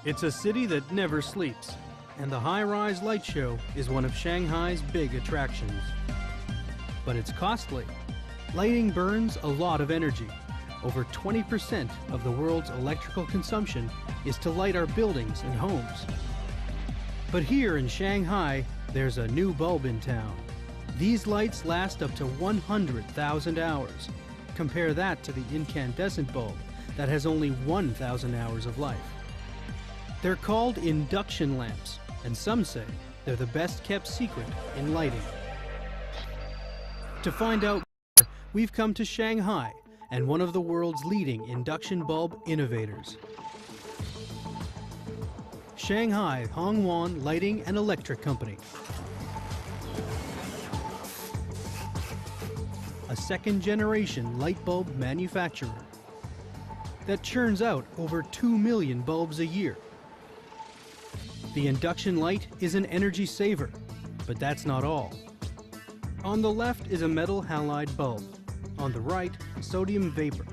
It's a city that never sleeps, and the high-rise light show is one of Shanghai's big attractions. But it's costly. Lighting burns a lot of energy. Over 20% of the world's electrical consumption is to light our buildings and homes. But here in Shanghai, there's a new bulb in town. These lights last up to 100,000 hours. Compare that to the incandescent bulb that has only 1,000 hours of life. They're called induction lamps, and some say they're the best kept secret in lighting. To find out more, we've come to Shanghai and one of the world's leading induction bulb innovators. Shanghai Hongwan Lighting and Electric Company. A second-generation light bulb manufacturer that churns out over 2 million bulbs a year. The induction light is an energy saver, but that's not all. On the left is a metal halide bulb. On the right, sodium vapor.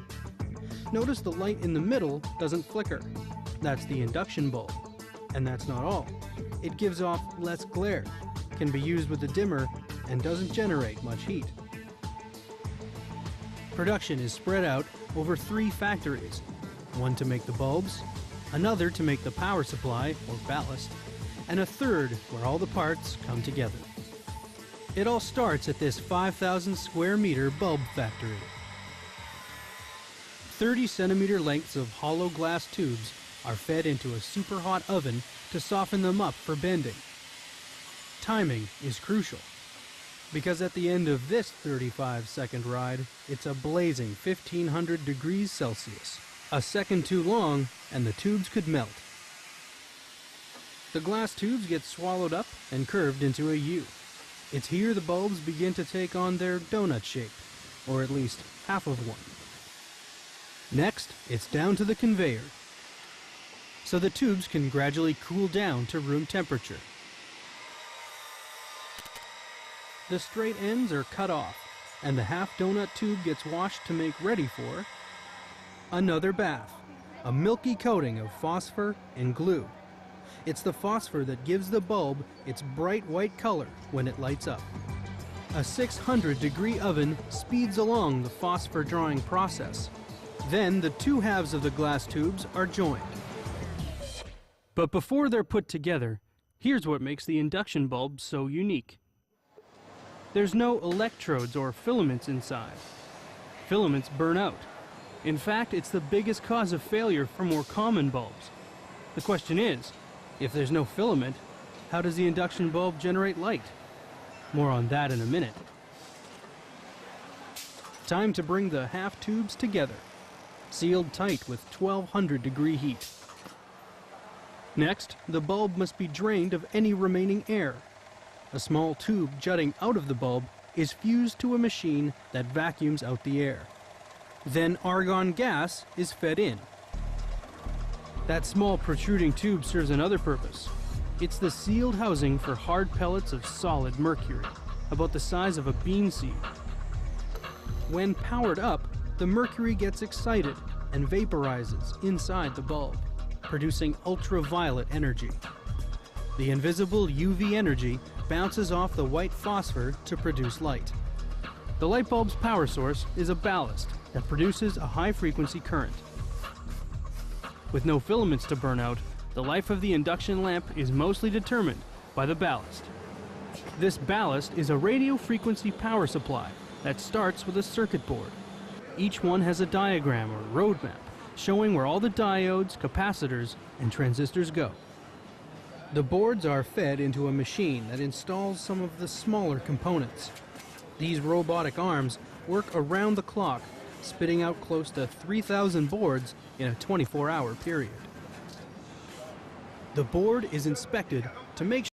Notice the light in the middle doesn't flicker. That's the induction bulb. And that's not all. It gives off less glare, can be used with a dimmer, and doesn't generate much heat. Production is spread out over 3 factories, one to make the bulbs, another to make the power supply or ballast, and a third where all the parts come together. It all starts at this 5,000 square meter bulb factory. 30 centimeter lengths of hollow glass tubes are fed into a super hot oven to soften them up for bending. Timing is crucial, because at the end of this 35-second ride, it's a blazing 1,500 degrees Celsius. A second too long, and the tubes could melt. The glass tubes get swallowed up and curved into a U. It's here the bulbs begin to take on their donut shape, or at least half of one. Next, it's down to the conveyor, so the tubes can gradually cool down to room temperature. The straight ends are cut off, and the half donut tube gets washed to make ready for another bath, a milky coating of phosphor and glue. It's the phosphor that gives the bulb its bright white color when it lights up. A 600-degree oven speeds along the phosphor drawing process. Then the 2 halves of the glass tubes are joined. But before they're put together, here's what makes the induction bulb so unique. There's no electrodes or filaments inside. Filaments burn out. In fact, it's the biggest cause of failure for more common bulbs. The question is, if there's no filament, how does the induction bulb generate light? More on that in a minute. Time to bring the half tubes together, sealed tight with 1,200 degree heat. Next, the bulb must be drained of any remaining air. A small tube jutting out of the bulb is fused to a machine that vacuums out the air. Then argon gas is fed in. That small protruding tube serves another purpose. It's the sealed housing for hard pellets of solid mercury, about the size of a bean seed. When powered up, the mercury gets excited and vaporizes inside the bulb, producing ultraviolet energy. The invisible UV energy bounces off the white phosphor to produce light. The light bulb's power source is a ballast that produces a high-frequency current. With no filaments to burn out, the life of the induction lamp is mostly determined by the ballast. This ballast is a radio frequency power supply that starts with a circuit board. Each one has a diagram or roadmap showing where all the diodes, capacitors, and transistors go. The boards are fed into a machine that installs some of the smaller components. These robotic arms work around the clock, spitting out close to 3,000 boards in a 24-hour period. The board is inspected to make sure